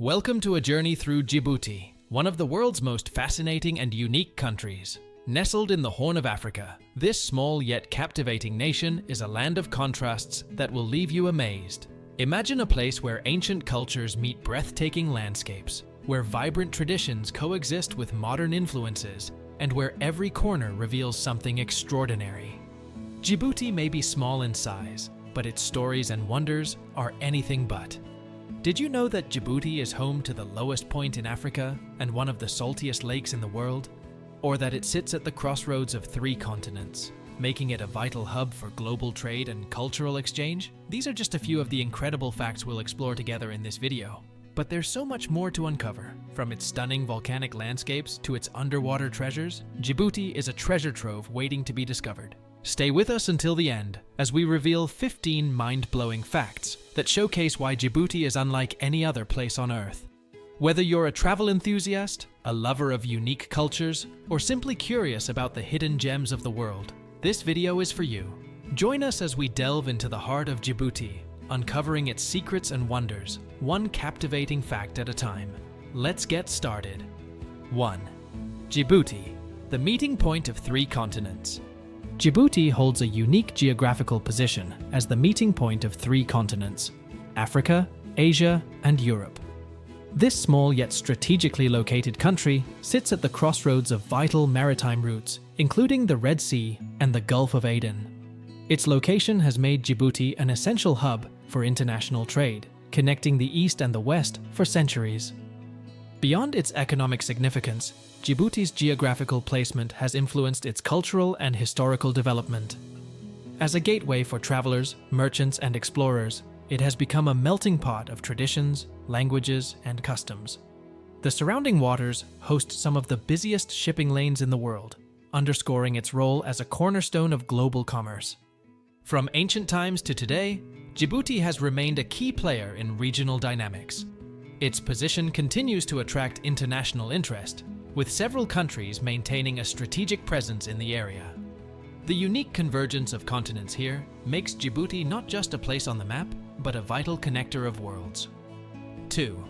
Welcome to a journey through Djibouti, one of the world's most fascinating and unique countries. Nestled in the Horn of Africa, this small yet captivating nation is a land of contrasts that will leave you amazed. Imagine a place where ancient cultures meet breathtaking landscapes, where vibrant traditions coexist with modern influences, and where every corner reveals something extraordinary. Djibouti may be small in size, but its stories and wonders are anything but. Did you know that Djibouti is home to the lowest point in Africa and one of the saltiest lakes in the world? Or that it sits at the crossroads of 3 continents, making it a vital hub for global trade and cultural exchange? These are just a few of the incredible facts we'll explore together in this video. But there's so much more to uncover. From its stunning volcanic landscapes to its underwater treasures, Djibouti is a treasure trove waiting to be discovered. Stay with us until the end, as we reveal 15 mind-blowing facts that showcase why Djibouti is unlike any other place on Earth. Whether you're a travel enthusiast, a lover of unique cultures, or simply curious about the hidden gems of the world, this video is for you. Join us as we delve into the heart of Djibouti, uncovering its secrets and wonders, one captivating fact at a time. Let's get started. 1. Djibouti, the meeting point of 3 continents. Djibouti holds a unique geographical position as the meeting point of 3 continents: Africa, Asia, and Europe. This small yet strategically located country sits at the crossroads of vital maritime routes, including the Red Sea and the Gulf of Aden. Its location has made Djibouti an essential hub for international trade, connecting the East and the West for centuries. Beyond its economic significance, Djibouti's geographical placement has influenced its cultural and historical development. As a gateway for travelers, merchants, and explorers, it has become a melting pot of traditions, languages, and customs. The surrounding waters host some of the busiest shipping lanes in the world, underscoring its role as a cornerstone of global commerce. From ancient times to today, Djibouti has remained a key player in regional dynamics. Its position continues to attract international interest, with several countries maintaining a strategic presence in the area. The unique convergence of continents here makes Djibouti not just a place on the map, but a vital connector of worlds. 2.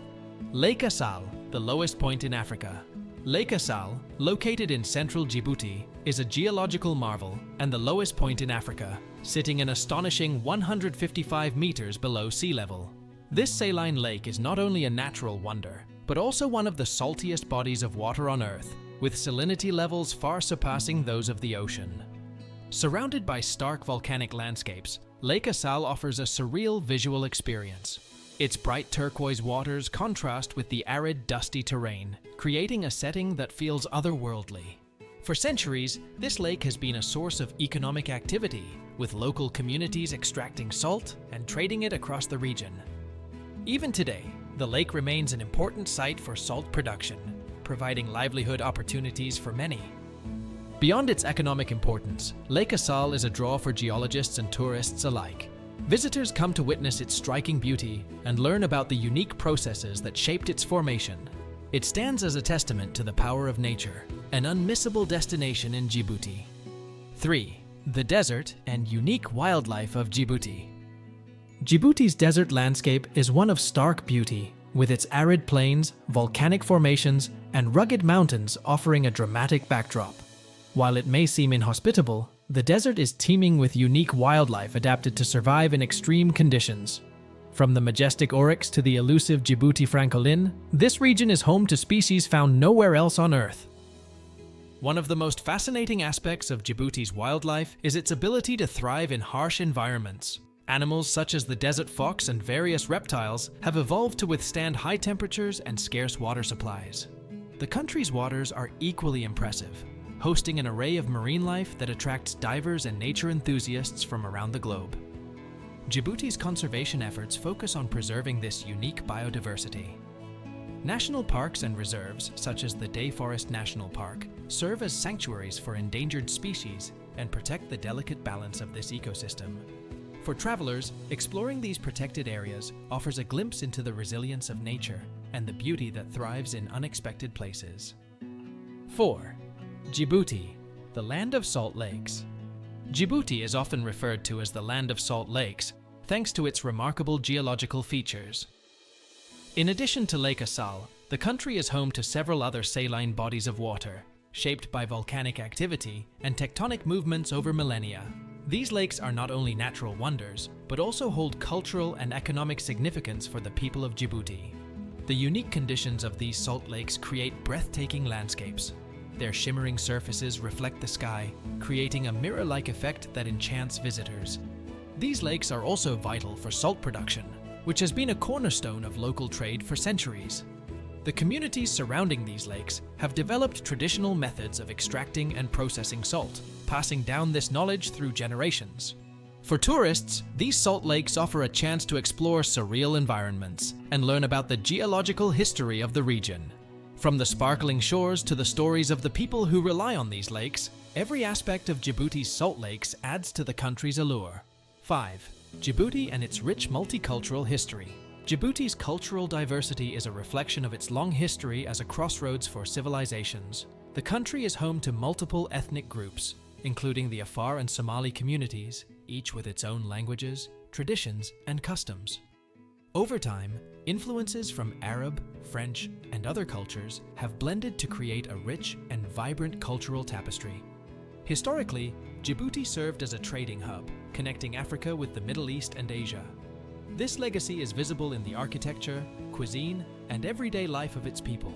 Lake Assal, the lowest point in Africa. Lake Assal, located in central Djibouti, is a geological marvel and the lowest point in Africa, sitting an astonishing 155 meters below sea level. This saline lake is not only a natural wonder, but also one of the saltiest bodies of water on Earth, with salinity levels far surpassing those of the ocean. Surrounded by stark volcanic landscapes, Lake Assal offers a surreal visual experience. Its bright turquoise waters contrast with the arid, dusty terrain, creating a setting that feels otherworldly. For centuries, this lake has been a source of economic activity, with local communities extracting salt and trading it across the region. Even today, the lake remains an important site for salt production, providing livelihood opportunities for many. Beyond its economic importance, Lake Assal is a draw for geologists and tourists alike. Visitors come to witness its striking beauty and learn about the unique processes that shaped its formation. It stands as a testament to the power of nature, an unmissable destination in Djibouti. 3. The desert and unique wildlife of Djibouti. Djibouti's desert landscape is one of stark beauty, with its arid plains, volcanic formations, and rugged mountains offering a dramatic backdrop. While it may seem inhospitable, the desert is teeming with unique wildlife adapted to survive in extreme conditions. From the majestic oryx to the elusive Djibouti francolin, this region is home to species found nowhere else on Earth. One of the most fascinating aspects of Djibouti's wildlife is its ability to thrive in harsh environments. Animals such as the desert fox and various reptiles have evolved to withstand high temperatures and scarce water supplies. The country's waters are equally impressive, hosting an array of marine life that attracts divers and nature enthusiasts from around the globe. Djibouti's conservation efforts focus on preserving this unique biodiversity. National parks and reserves, such as the Day Forest National Park, serve as sanctuaries for endangered species and protect the delicate balance of this ecosystem. For travelers, exploring these protected areas offers a glimpse into the resilience of nature and the beauty that thrives in unexpected places. 4. Djibouti, the land of salt lakes. Djibouti is often referred to as the land of salt lakes, thanks to its remarkable geological features. In addition to Lake Assal, the country is home to several other saline bodies of water, shaped by volcanic activity and tectonic movements over millennia. These lakes are not only natural wonders, but also hold cultural and economic significance for the people of Djibouti. The unique conditions of these salt lakes create breathtaking landscapes. Their shimmering surfaces reflect the sky, creating a mirror-like effect that enchants visitors. These lakes are also vital for salt production, which has been a cornerstone of local trade for centuries. The communities surrounding these lakes have developed traditional methods of extracting and processing salt, passing down this knowledge through generations. For tourists, these salt lakes offer a chance to explore surreal environments and learn about the geological history of the region. From the sparkling shores to the stories of the people who rely on these lakes, every aspect of Djibouti's salt lakes adds to the country's allure. 5. Djibouti and its rich multicultural history. Djibouti's cultural diversity is a reflection of its long history as a crossroads for civilizations. The country is home to multiple ethnic groups, including the Afar and Somali communities, each with its own languages, traditions, and customs. Over time, influences from Arab, French, and other cultures have blended to create a rich and vibrant cultural tapestry. Historically, Djibouti served as a trading hub, connecting Africa with the Middle East and Asia. This legacy is visible in the architecture, cuisine, and everyday life of its people.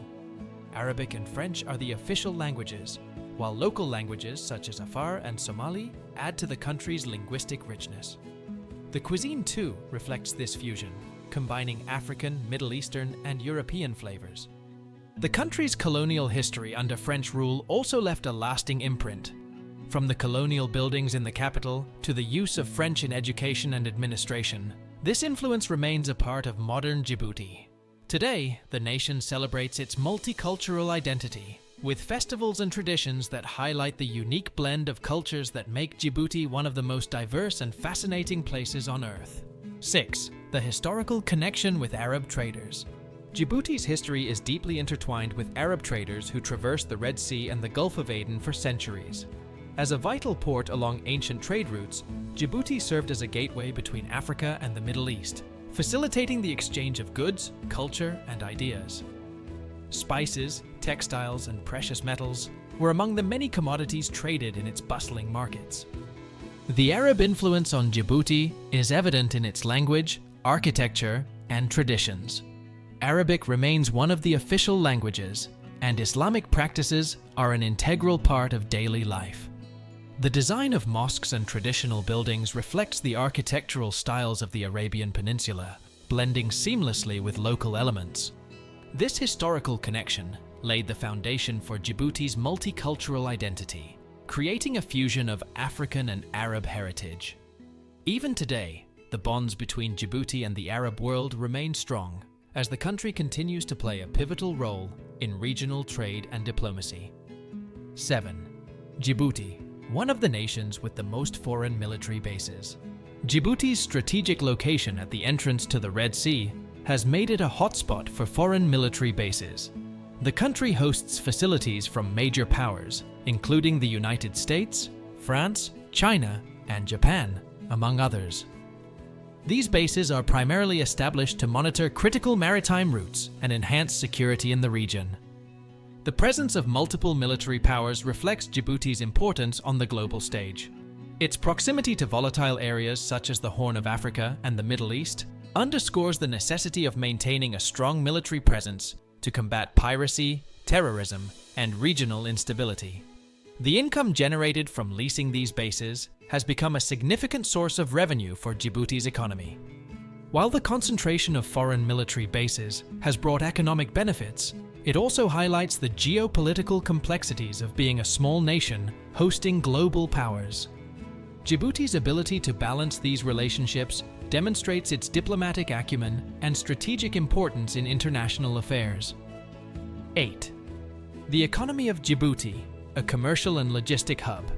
Arabic and French are the official languages, while local languages such as Afar and Somali add to the country's linguistic richness. The cuisine too reflects this fusion, combining African, Middle Eastern, and European flavors. The country's colonial history under French rule also left a lasting imprint. From the colonial buildings in the capital to the use of French in education and administration, this influence remains a part of modern Djibouti. Today, the nation celebrates its multicultural identity, with festivals and traditions that highlight the unique blend of cultures that make Djibouti one of the most diverse and fascinating places on Earth. 6. The historical connection with Arab traders. Djibouti's history is deeply intertwined with Arab traders who traversed the Red Sea and the Gulf of Aden for centuries. As a vital port along ancient trade routes, Djibouti served as a gateway between Africa and the Middle East, facilitating the exchange of goods, culture, and ideas. Spices, textiles, and precious metals were among the many commodities traded in its bustling markets. The Arab influence on Djibouti is evident in its language, architecture, and traditions. Arabic remains one of the official languages, and Islamic practices are an integral part of daily life. The design of mosques and traditional buildings reflects the architectural styles of the Arabian Peninsula, blending seamlessly with local elements. This historical connection laid the foundation for Djibouti's multicultural identity, creating a fusion of African and Arab heritage. Even today, the bonds between Djibouti and the Arab world remain strong, as the country continues to play a pivotal role in regional trade and diplomacy. 7. Djibouti, one of the nations with the most foreign military bases. Djibouti's strategic location at the entrance to the Red Sea has made it a hotspot for foreign military bases. The country hosts facilities from major powers, including the United States, France, China, and Japan, among others. These bases are primarily established to monitor critical maritime routes and enhance security in the region. The presence of multiple military powers reflects Djibouti's importance on the global stage. Its proximity to volatile areas such as the Horn of Africa and the Middle East underscores the necessity of maintaining a strong military presence to combat piracy, terrorism, and regional instability. The income generated from leasing these bases has become a significant source of revenue for Djibouti's economy. While the concentration of foreign military bases has brought economic benefits, it also highlights the geopolitical complexities of being a small nation hosting global powers. Djibouti's ability to balance these relationships demonstrates its diplomatic acumen and strategic importance in international affairs. 8. The economy of Djibouti, a commercial and logistic hub.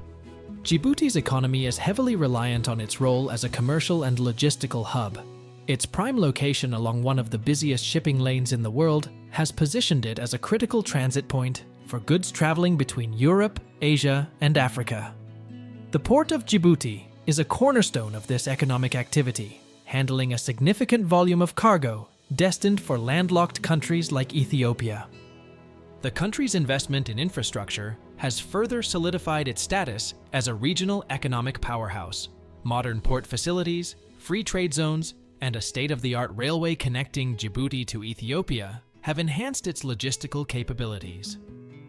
Djibouti's economy is heavily reliant on its role as a commercial and logistical hub. Its prime location along one of the busiest shipping lanes in the world has positioned it as a critical transit point for goods traveling between Europe, Asia, and Africa. The port of Djibouti is a cornerstone of this economic activity, handling a significant volume of cargo destined for landlocked countries like Ethiopia. The country's investment in infrastructure has further solidified its status as a regional economic powerhouse. Modern port facilities, free trade zones, and a state-of-the-art railway connecting Djibouti to Ethiopia have enhanced its logistical capabilities.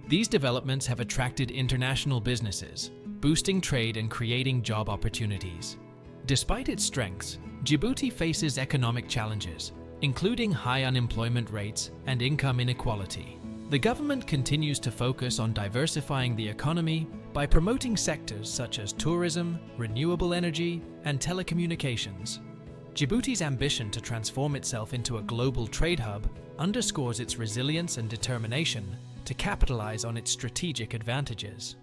These developments have attracted international businesses, boosting trade and creating job opportunities. Despite its strengths, Djibouti faces economic challenges, including high unemployment rates and income inequality. The government continues to focus on diversifying the economy by promoting sectors such as tourism, renewable energy, and telecommunications. Djibouti's ambition to transform itself into a global trade hub underscores its resilience and determination to capitalize on its strategic advantages.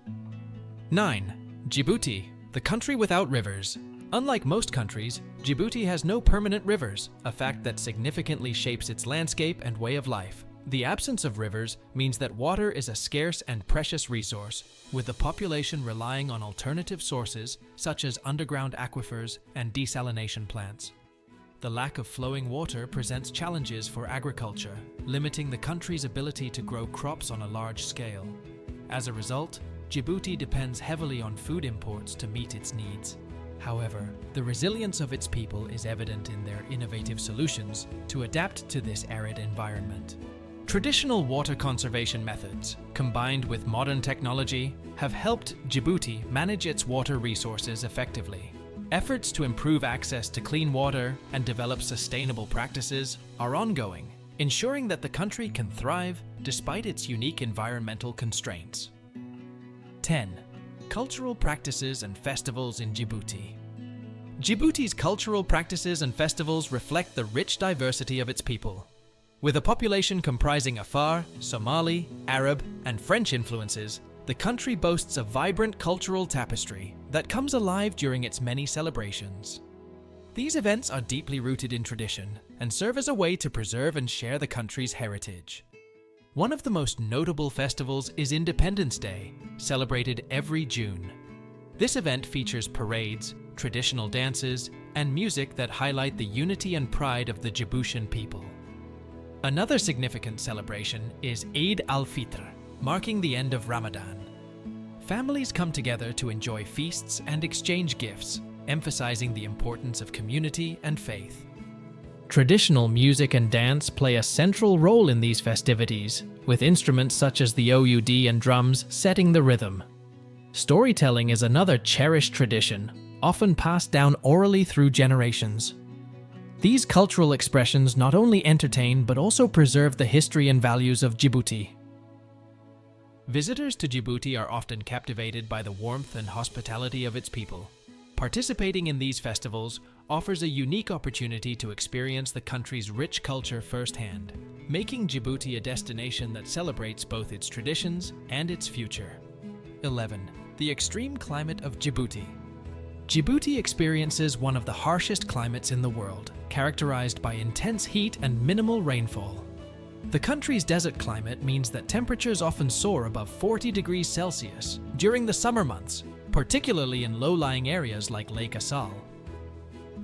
9. Djibouti, the country without rivers. Unlike most countries, Djibouti has no permanent rivers, a fact that significantly shapes its landscape and way of life. The absence of rivers means that water is a scarce and precious resource, with the population relying on alternative sources such as underground aquifers and desalination plants. The lack of flowing water presents challenges for agriculture, limiting the country's ability to grow crops on a large scale. As a result, Djibouti depends heavily on food imports to meet its needs. However, the resilience of its people is evident in their innovative solutions to adapt to this arid environment. Traditional water conservation methods, combined with modern technology, have helped Djibouti manage its water resources effectively. Efforts to improve access to clean water and develop sustainable practices are ongoing, ensuring that the country can thrive despite its unique environmental constraints. 10. Cultural practices and festivals in Djibouti. Djibouti's cultural practices and festivals reflect the rich diversity of its people. With a population comprising Afar, Somali, Arab, and French influences, the country boasts a vibrant cultural tapestry that comes alive during its many celebrations. These events are deeply rooted in tradition and serve as a way to preserve and share the country's heritage. One of the most notable festivals is Independence Day, celebrated every June. This event features parades, traditional dances, and music that highlight the unity and pride of the Djiboutian people. Another significant celebration is Eid al-Fitr, marking the end of Ramadan. Families come together to enjoy feasts and exchange gifts, emphasizing the importance of community and faith. Traditional music and dance play a central role in these festivities, with instruments such as the oud and drums setting the rhythm. Storytelling is another cherished tradition, often passed down orally through generations. These cultural expressions not only entertain but also preserve the history and values of Djibouti. Visitors to Djibouti are often captivated by the warmth and hospitality of its people. Participating in these festivals offers a unique opportunity to experience the country's rich culture firsthand, making Djibouti a destination that celebrates both its traditions and its future. 11. The extreme climate of Djibouti. Djibouti experiences one of the harshest climates in the world, characterized by intense heat and minimal rainfall. The country's desert climate means that temperatures often soar above 40 degrees Celsius during the summer months, particularly in low-lying areas like Lake Assal.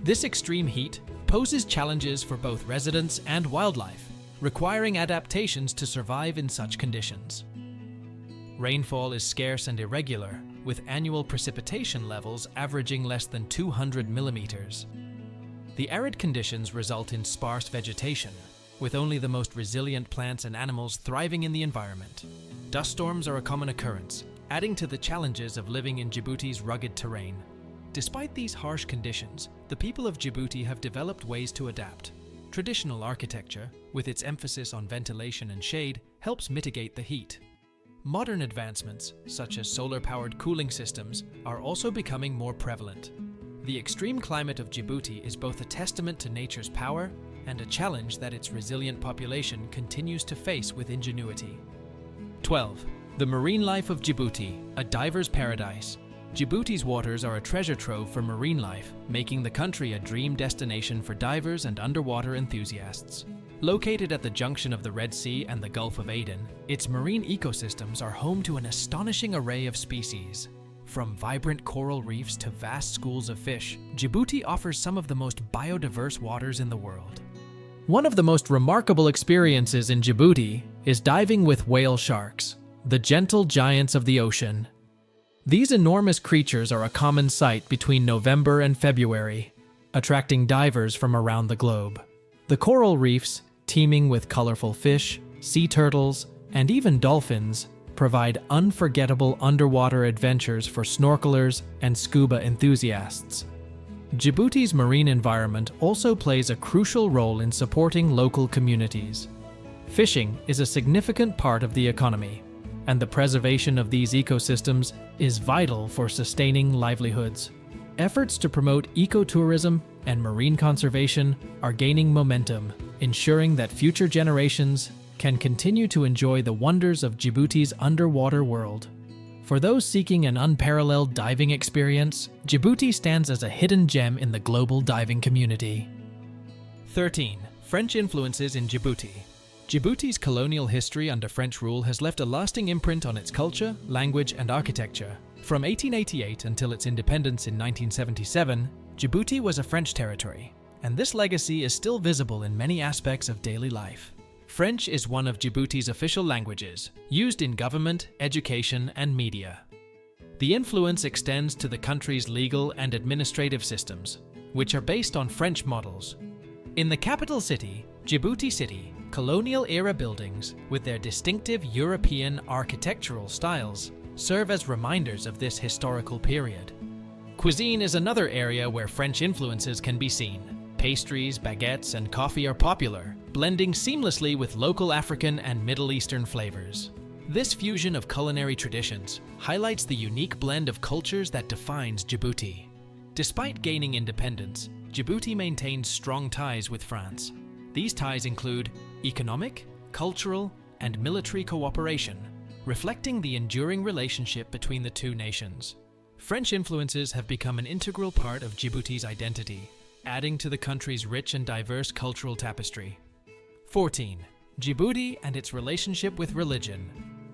This extreme heat poses challenges for both residents and wildlife, requiring adaptations to survive in such conditions. Rainfall is scarce and irregular, with annual precipitation levels averaging less than 200 millimeters. The arid conditions result in sparse vegetation, with only the most resilient plants and animals thriving in the environment. Dust storms are a common occurrence, adding to the challenges of living in Djibouti's rugged terrain. Despite these harsh conditions, the people of Djibouti have developed ways to adapt. Traditional architecture, with its emphasis on ventilation and shade, helps mitigate the heat. Modern advancements, such as solar-powered cooling systems, are also becoming more prevalent. The extreme climate of Djibouti is both a testament to nature's power and a challenge that its resilient population continues to face with ingenuity. 12. The marine life of Djibouti, a diver's paradise. Djibouti's waters are a treasure trove for marine life, making the country a dream destination for divers and underwater enthusiasts. Located at the junction of the Red Sea and the Gulf of Aden, its marine ecosystems are home to an astonishing array of species. From vibrant coral reefs to vast schools of fish, Djibouti offers some of the most biodiverse waters in the world. One of the most remarkable experiences in Djibouti is diving with whale sharks, the gentle giants of the ocean. These enormous creatures are a common sight between November and February, attracting divers from around the globe. The coral reefs, teeming with colorful fish, sea turtles, and even dolphins, provide unforgettable underwater adventures for snorkelers and scuba enthusiasts. Djibouti's marine environment also plays a crucial role in supporting local communities. Fishing is a significant part of the economy, and the preservation of these ecosystems is vital for sustaining livelihoods. Efforts to promote ecotourism and marine conservation are gaining momentum, ensuring that future generations can continue to enjoy the wonders of Djibouti's underwater world. For those seeking an unparalleled diving experience, Djibouti stands as a hidden gem in the global diving community. 13. French influences in Djibouti. Djibouti's colonial history under French rule has left a lasting imprint on its culture, language, and architecture. From 1888 until its independence in 1977, Djibouti was a French territory, and this legacy is still visible in many aspects of daily life. French is one of Djibouti's official languages, used in government, education, and media. The influence extends to the country's legal and administrative systems, which are based on French models. In the capital city, Djibouti City, colonial-era buildings, with their distinctive European architectural styles, serve as reminders of this historical period. Cuisine is another area where French influences can be seen. Pastries, baguettes, and coffee are popular, blending seamlessly with local African and Middle Eastern flavors. This fusion of culinary traditions highlights the unique blend of cultures that defines Djibouti. Despite gaining independence, Djibouti maintains strong ties with France. These ties include economic, cultural, and military cooperation, reflecting the enduring relationship between the two nations. French influences have become an integral part of Djibouti's identity, adding to the country's rich and diverse cultural tapestry. 14. Djibouti and its relationship with religion.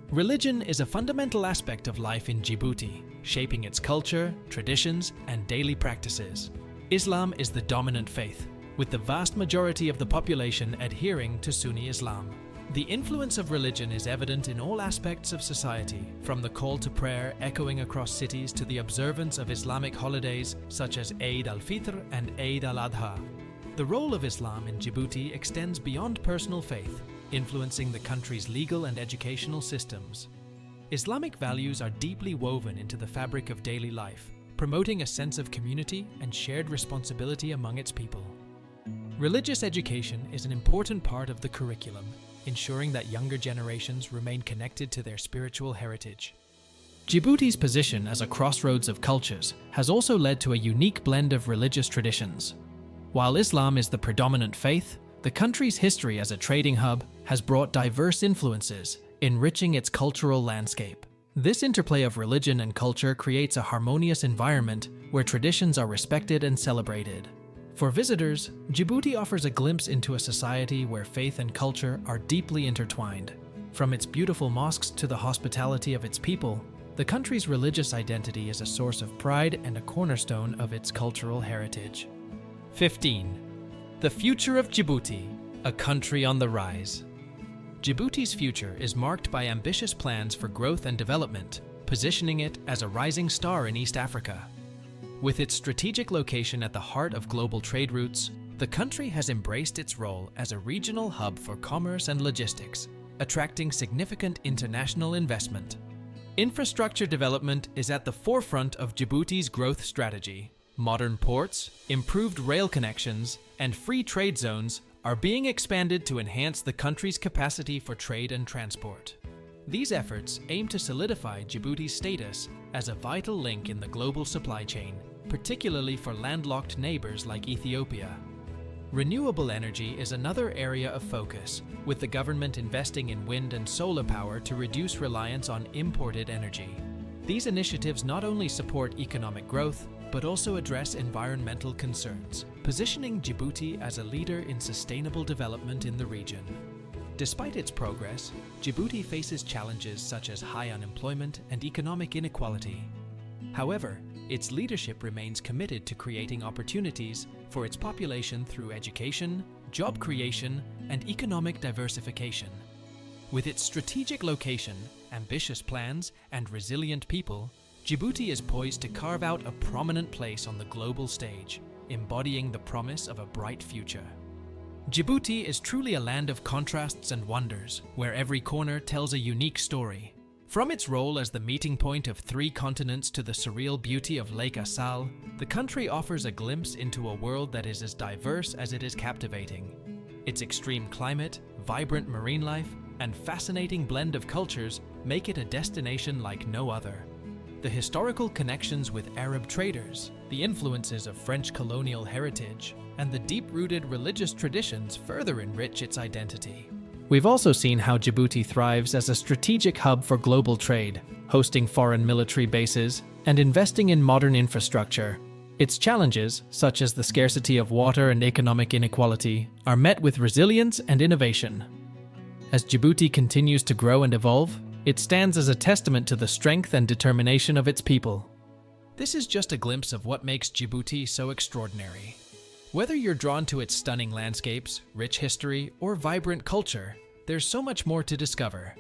Religion is a fundamental aspect of life in Djibouti, shaping its culture, traditions, and daily practices. Islam is the dominant faith, with the vast majority of the population adhering to Sunni Islam. The influence of religion is evident in all aspects of society, from the call to prayer echoing across cities to the observance of Islamic holidays such as Eid al-Fitr and Eid al-Adha. The role of Islam in Djibouti extends beyond personal faith, influencing the country's legal and educational systems. Islamic values are deeply woven into the fabric of daily life, promoting a sense of community and shared responsibility among its people. Religious education is an important part of the curriculum, ensuring that younger generations remain connected to their spiritual heritage. Djibouti's position as a crossroads of cultures has also led to a unique blend of religious traditions. While Islam is the predominant faith, the country's history as a trading hub has brought diverse influences, enriching its cultural landscape. This interplay of religion and culture creates a harmonious environment where traditions are respected and celebrated. For visitors, Djibouti offers a glimpse into a society where faith and culture are deeply intertwined. From its beautiful mosques to the hospitality of its people, the country's religious identity is a source of pride and a cornerstone of its cultural heritage. 15. The future of Djibouti, a country on the rise. Djibouti's future is marked by ambitious plans for growth and development, positioning it as a rising star in East Africa. With its strategic location at the heart of global trade routes, the country has embraced its role as a regional hub for commerce and logistics, attracting significant international investment. Infrastructure development is at the forefront of Djibouti's growth strategy. Modern ports, improved rail connections, and free trade zones are being expanded to enhance the country's capacity for trade and transport. These efforts aim to solidify Djibouti's status as a vital link in the global supply chain, particularly for landlocked neighbors like Ethiopia. Renewable energy is another area of focus, with the government investing in wind and solar power to reduce reliance on imported energy. These initiatives not only support economic growth, but also address environmental concerns, positioning Djibouti as a leader in sustainable development in the region. Despite its progress, Djibouti faces challenges such as high unemployment and economic inequality. However, its leadership remains committed to creating opportunities for its population through education, job creation, and economic diversification. With its strategic location, ambitious plans, and resilient people, Djibouti is poised to carve out a prominent place on the global stage, embodying the promise of a bright future. Djibouti is truly a land of contrasts and wonders, where every corner tells a unique story. From its role as the meeting point of 3 continents to the surreal beauty of Lake Assal, the country offers a glimpse into a world that is as diverse as it is captivating. Its extreme climate, vibrant marine life, and fascinating blend of cultures make it a destination like no other. The historical connections with Arab traders, the influences of French colonial heritage, and the deep-rooted religious traditions further enrich its identity. We've also seen how Djibouti thrives as a strategic hub for global trade, hosting foreign military bases and investing in modern infrastructure. Its challenges, such as the scarcity of water and economic inequality, are met with resilience and innovation. As Djibouti continues to grow and evolve, it stands as a testament to the strength and determination of its people. This is just a glimpse of what makes Djibouti so extraordinary. Whether you're drawn to its stunning landscapes, rich history, or vibrant culture, there's so much more to discover.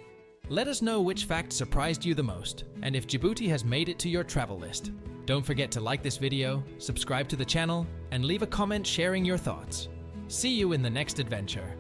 Let us know which fact surprised you the most, and if Djibouti has made it to your travel list. Don't forget to like this video, subscribe to the channel, and leave a comment sharing your thoughts. See you in the next adventure.